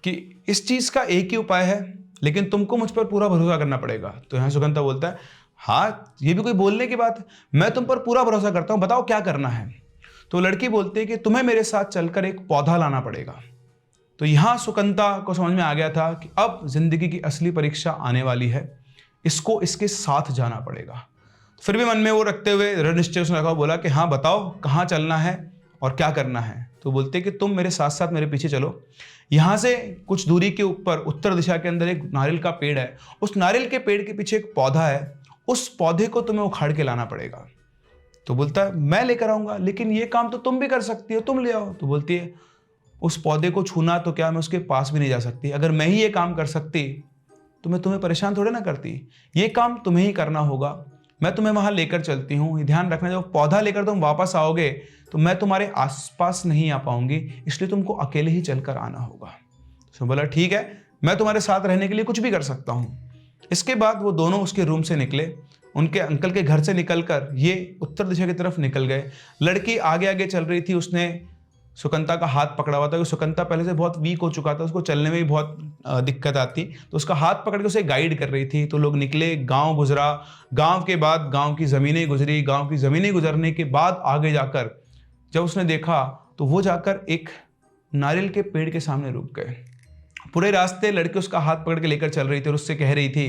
कि इस चीज का एक ही उपाय है, लेकिन तुमको मुझ पर पूरा भरोसा करना पड़ेगा। तो यहां सुकंता बोलता है हाँ ये भी कोई बोलने की बात है, मैं तुम पर पूरा भरोसा करता हूं, बताओ क्या करना है। तो लड़की बोलती है कि तुम्हें मेरे साथ चलकर एक पौधा लाना पड़ेगा। तो यहां सुकंता को समझ में आ गया था कि अब जिंदगी की असली परीक्षा आने वाली है, इसको इसके साथ जाना पड़ेगा। फिर भी मन में वो रखते हुए दृढ़ निश्चय उसने रखा, बोला कि हाँ बताओ कहाँ चलना है और क्या करना है। तो बोलते कि तुम मेरे साथ साथ मेरे पीछे चलो, यहां से कुछ दूरी के ऊपर उत्तर दिशा के अंदर एक नारियल का पेड़ है, उस नारियल के पेड़ के पीछे एक पौधा है, उस पौधे को तुम्हें उखाड़ के लाना पड़ेगा। तो बोलता है मैं लेकर आऊंगा, लेकिन ये काम तो तुम भी कर सकती हो, तुम ले आओ। तो बोलती है उस पौधे को छूना तो क्या, मैं उसके पास भी नहीं जा सकती, अगर मैं ही ये काम कर सकती तो मैं तुम्हें परेशान थोड़े ना करती, ये काम तुम्हें ही करना होगा, मैं तुम्हें वहां लेकर चलती हूँ। ध्यान रखना जब पौधा लेकर तुम वापस आओगे तो मैं तुम्हारे आसपास नहीं आ पाऊंगी, इसलिए तुमको अकेले ही चलकर आना होगा। तो बोला ठीक है, मैं तुम्हारे साथ रहने के लिए कुछ भी कर सकता हूँ। इसके बाद वो दोनों उसके रूम से निकले, उनके अंकल के घर से निकलकर ये उत्तर दिशा की तरफ निकल गए। लड़की आगे आगे चल रही थी, उसने सुकंता का हाथ पकड़ा हुआ था, क्योंकि सुकंता पहले से बहुत वीक हो चुका था, उसको चलने में भी बहुत दिक्कत आती, तो उसका हाथ पकड़ के उसे गाइड कर रही थी। तो लोग निकले, गांव गुजरा, गांव के बाद गांव की ज़मीनें गुजरी, गांव की ज़मीनें गुजरने के बाद आगे जाकर जब उसने देखा तो वो जाकर एक नारियल के पेड़ के सामने रुक गए। पूरे रास्ते लड़की उसका हाथ पकड़ के लेकर चल रही थी और उससे कह रही थी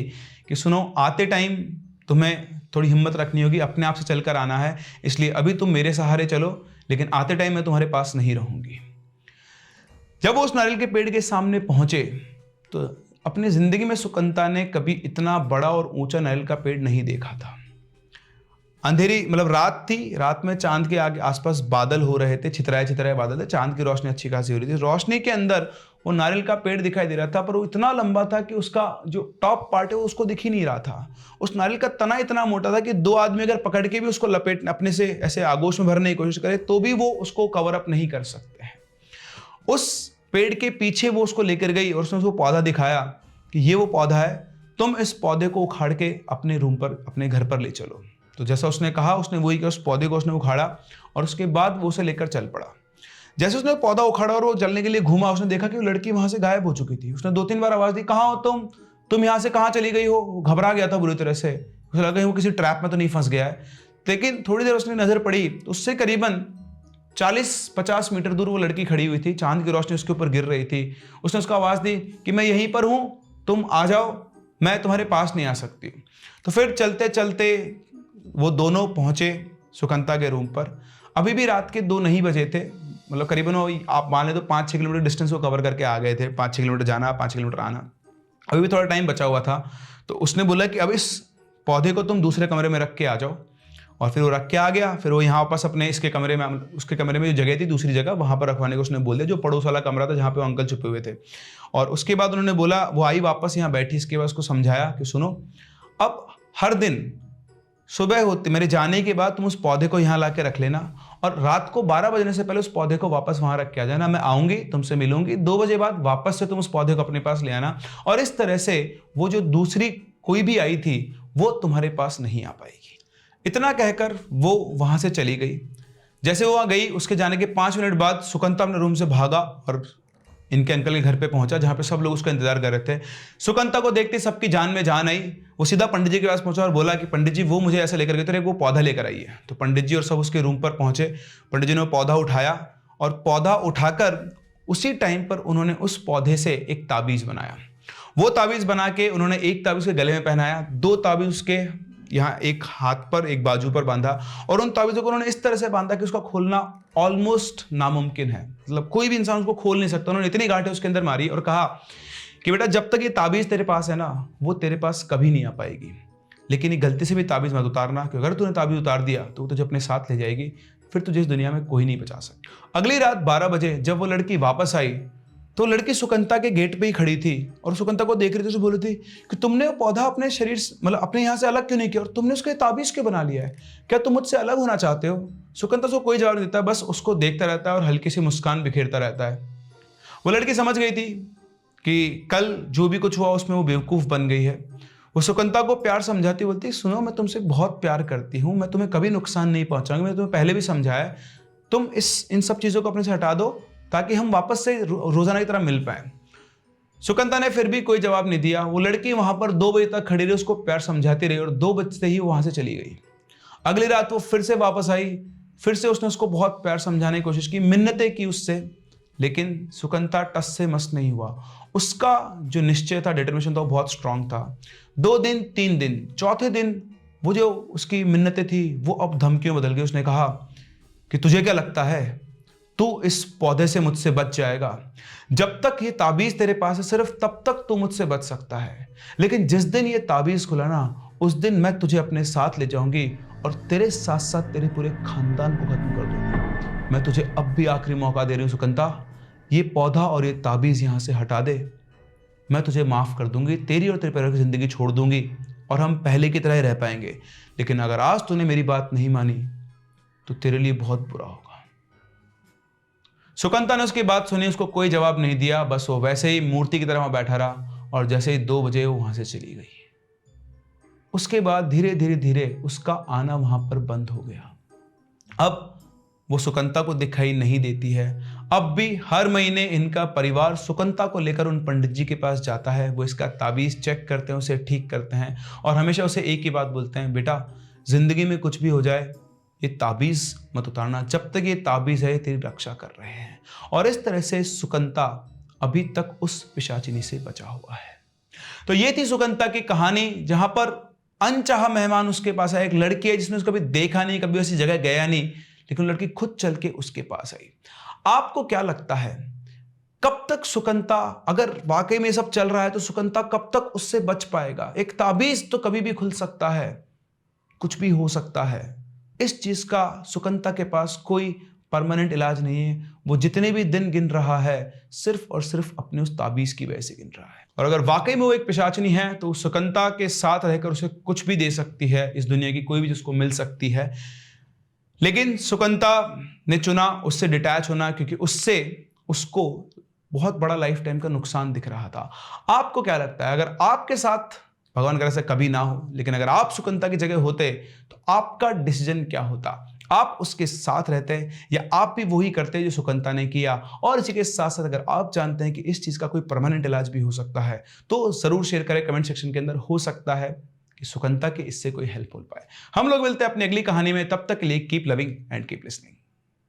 कि सुनो, आते टाइम तुम्हें थोड़ी हिम्मत रखनी होगी, अपने आप से चलकर आना है, इसलिए अभी तुम मेरे सहारे चलो, लेकिन आते टाइम मैं तुम्हारे पास नहीं रहूंगी। जब वो उस नारियल के पेड़ के सामने पहुंचे तो अपनी जिंदगी में सुकंता ने कभी इतना बड़ा और ऊंचा नारियल का पेड़ नहीं देखा था। अंधेरी मतलब रात थी, रात में चांद के आगे आसपास बादल हो रहे थे, छितराए छितराए बादल थे, चांद की रोशनी अच्छी खासी हो रही थी। रोशनी के अंदर वो नारियल का पेड़ दिखाई दे रहा था, पर वो इतना लंबा था कि उसका जो टॉप पार्ट है वो उसको दिख ही नहीं रहा था। उस नारियल का तना इतना मोटा था कि 2 आदमी अगर पकड़ के भी उसको लपेट अपने से ऐसे आगोश में भरने की कोशिश करे तो भी वो उसको कवर अप नहीं कर सकते हैं। उस पेड़ के पीछे वो उसको लेकर गई और उसने उसको पौधा दिखाया कि ये वो पौधा है, तुम इस पौधे को उखाड़ के अपने रूम पर, अपने घर पर ले चलो। तो जैसा उसने कहा उसने वही किया, उस पौधे को उसने उखाड़ा और उसके बाद वो उसे लेकर चल पड़ा। जैसे उसने पौधा उखाड़ा और वो जलने के लिए घूमा, उसने देखा कि वो लड़की वहां से गायब हो चुकी थी। उसने 2-3 बार आवाज दी, कहाँ हो तुम यहाँ से कहाँ चली गई हो? घबरा गया था बुरी तरह से, उसे लगा वो किसी ट्रैप में तो नहीं फंस गया है। लेकिन थोड़ी देर उसने नजर पड़ी तो उससे करीबन 40-50 मीटर दूर वो लड़की खड़ी हुई थी, चांद की रोशनी उसके ऊपर गिर रही थी। उसने उसको आवाज दी कि मैं यहीं पर हूं, तुम आ जाओ, मैं तुम्हारे पास नहीं आ सकती। तो फिर चलते चलते वो दोनों पहुंचे सुकंता के रूम पर। अभी भी रात के 2 नहीं बजे थे, मतलब करीबन वो आप मान ले तो 5-6 किलोमीटर डिस्टेंस वो कवर करके आ गए थे। 5-6 किलोमीटर जाना, 5 किलोमीटर आना। अभी भी थोड़ा टाइम बचा हुआ था, तो उसने बोला कि अब इस पौधे को तुम दूसरे कमरे में रख के आ जाओ। और फिर वो रख के आ गया। फिर वो यहाँ वापस अपने इसके कमरे में, उसके कमरे में जो जगह थी दूसरी जगह, वहाँ पर रखवाने को उसने बोल दिया, जो पड़ोस वाला कमरा था जहाँ पे वो अंकल छुपे हुए थे। और उसके बाद उन्होंने बोला, वो आई वापस यहाँ बैठी, इसके बाद उसको समझाया कि सुनो, अब हर दिन सुबह होती मेरे जाने के बाद तुम उस पौधे को यहाँ ला के रख लेना, और रात को 12 बजने से पहले उस पौधे को वापस वहां रख के आ जाना। मैं आऊंगी, तुमसे मिलूंगी, 2 बजे बाद वापस से तुम उस पौधे को अपने पास ले आना। और इस तरह से वो जो दूसरी कोई भी आई थी वो तुम्हारे पास नहीं आ पाएगी। इतना कहकर वो वहां से चली गई। जैसे वो वहां गई, उसके जाने के 5 मिनट बाद सुकंता अपने रूम से भागा और इनके अंकल के घर पे पहुंचा, जहां पे सब लोग उसका इंतजार कर रहे थे। सुकंता को देखते सबकी जान में जान आई। वो सीधा पंडित जी के पास पहुंचा और बोला कि पंडित जी, वो मुझे ऐसे लेकर गए थे, वो पौधा लेकर आई है। तो पंडित जी और सब उसके रूम पर पहुंचे। पंडित जी ने वो पौधा उठाया, और पौधा उठाकर उसी टाइम पर उन्होंने उस पौधे से एक ताबीज बनाया। वो ताबीज बना के उन्होंने एक ताबीज के गले में पहनाया, 2 ताबीज उसके यहाँ एक हाथ पर एक बाजू पर बांधा, और उन ताबीजों को उन्होंने इस तरह से बांधा कि उसका खोलना ऑलमोस्ट नामुमकिन है, मतलब कोई भी इंसान उसको खोल नहीं सकता। उन्होंने इतनी गांठें उसके अंदर मारी और कहा कि बेटा, जब तक ये ताबीज तेरे पास है ना, वो तेरे पास कभी नहीं आ पाएगी, लेकिन ये गलती से भी ताबीज मत उतारना, कि अगर तूने ताबीज उतार दिया तो वो तुझे अपने साथ ले जाएगी, फिर तुझे इस दुनिया में कोई नहीं बचा सकता। अगली रात 12 बजे जब वो लड़की वापस आई, तो लड़की सुकंता के गेट पे ही खड़ी थी और सुकंता को देख रही थी। उसे बोली थी कि तुमने वो पौधा अपने शरीर मतलब अपने यहाँ से अलग क्यों नहीं किया, और तुमने उसके ताबीज क्यों बना लिया है? क्या तुम मुझसे अलग होना चाहते हो? सुकंता उसको कोई जवाब नहीं देता, बस उसको देखता रहता है और हल्की सी मुस्कान बिखेरता रहता है। वो लड़की समझ गई थी कि कल जो भी कुछ हुआ उसमें वो बेवकूफ़ बन गई है। वो सुकंता को प्यार समझाती, बोलती, सुनो, मैं तुमसे बहुत प्यार करती हूँ, मैं तुम्हें कभी नुकसान नहीं पहुँचाऊंगी, मैंने तुम्हें पहले भी समझाया, तुम इन सब चीज़ों को अपने से हटा दो ताकि हम वापस से रोजाना की तरह मिल पाए। सुकंता ने फिर भी कोई जवाब नहीं दिया। वो लड़की वहां पर 2 बजे तक खड़ी रही, उसको प्यार समझाती रही, और 2 बजते ही वो वहां से चली गई। अगली रात वो फिर से वापस आई, फिर से उसने उसको बहुत प्यार समझाने की कोशिश की, मिन्नतें की उससे, लेकिन सुकंता टस से मस नहीं हुआ। उसका जो निश्चय था, डिटर्मिनेशन था, वो बहुत स्ट्रांग था। 2 दिन, 3 दिन, चौथे दिन वो जो उसकी मिन्नतें थी वो अब धमकियों बदल गई। उसने कहा कि तुझे क्या लगता है, तू इस पौधे से मुझसे बच जाएगा? जब तक ये ताबीज तेरे पास है, सिर्फ तब तक तू मुझसे बच सकता है, लेकिन जिस दिन ये ताबीज खुला ना, उस दिन मैं तुझे अपने साथ ले जाऊंगी और तेरे साथ साथ तेरे पूरे खानदान को खत्म कर दूंगी। मैं तुझे अब भी आखिरी मौका दे रही हूं सुकंता, ये पौधा और ये ताबीज यहां से हटा दे, मैं तुझे माफ कर दूंगी, तेरी और तेरे परिवार की जिंदगी छोड़ दूंगी, और हम पहले की तरह ही रह पाएंगे। लेकिन अगर आज तूने मेरी बात नहीं मानी तो तेरे लिए बहुत बुरा होगा। सुकंता ने उसकी बात सुनी, उसको कोई जवाब नहीं दिया, बस वो वैसे ही मूर्ति की तरह वहां बैठा रहा, और जैसे ही 2 बजे वो वहां से चली गई। उसके बाद धीरे धीरे धीरे उसका आना वहां पर बंद हो गया। अब वो सुकंता को दिखाई नहीं देती है। अब भी हर महीने इनका परिवार सुकंता को लेकर उन पंडित जी के पास जाता है। वो इसका ताबीज चेक करते हैं, उसे ठीक करते हैं, और हमेशा उसे एक ही बात बोलते हैं, बेटा, जिंदगी में कुछ भी हो जाए, ये ताबीज मत उतारना, जब तक ये ताबीज है तेरी रक्षा कर रहे हैं। और इस तरह से सुकंता अभी तक उस पिशाचिनी से बचा हुआ है। तो ये थी सुकंता की कहानी, जहां पर अनचाहा मेहमान उसके पास आया। एक लड़की है जिसने उसको कभी देखा नहीं, कभी ऐसी जगह गया नहीं, लेकिन लड़की खुद चल के उसके पास आई। आपको क्या लगता है, कब तक सुकंता, अगर वाकई में सब चल रहा है तो सुकंता कब तक उससे बच पाएगा? एक ताबीज तो कभी भी खुल सकता है, कुछ भी हो सकता है। इस चीज का सुकंता के पास कोई परमानेंट इलाज नहीं है। वो जितने भी दिन गिन रहा है, सिर्फ और सिर्फ अपने उस ताबीज की वजह से गिन रहा है। और अगर वाकई में वो एक पिशाचिनी है तो सुकंता के साथ रहकर उसे कुछ भी दे सकती है, इस दुनिया की कोई भी जिसको मिल सकती है। लेकिन सुकंता ने चुना उससे डिटैच होना, क्योंकि उससे उसको बहुत बड़ा लाइफ टाइम का नुकसान दिख रहा था। आपको क्या लगता है, अगर आपके साथ, भगवान करे ऐसा कभी ना हो, लेकिन अगर आप सुकंता की जगह होते तो आपका डिसीजन क्या होता? आप उसके साथ रहते या आप भी वही करते जो सुकंता ने किया? और इसी के साथ साथ अगर आप जानते हैं कि इस चीज का कोई परमानेंट इलाज भी हो सकता है तो जरूर शेयर करें कमेंट सेक्शन के अंदर। हो सकता है कि सुकंता के इससे कोई हेल्प हो पाए। हम लोग मिलते हैं अपनी अगली कहानी में, तब तक के लिए keep loving and keep listening.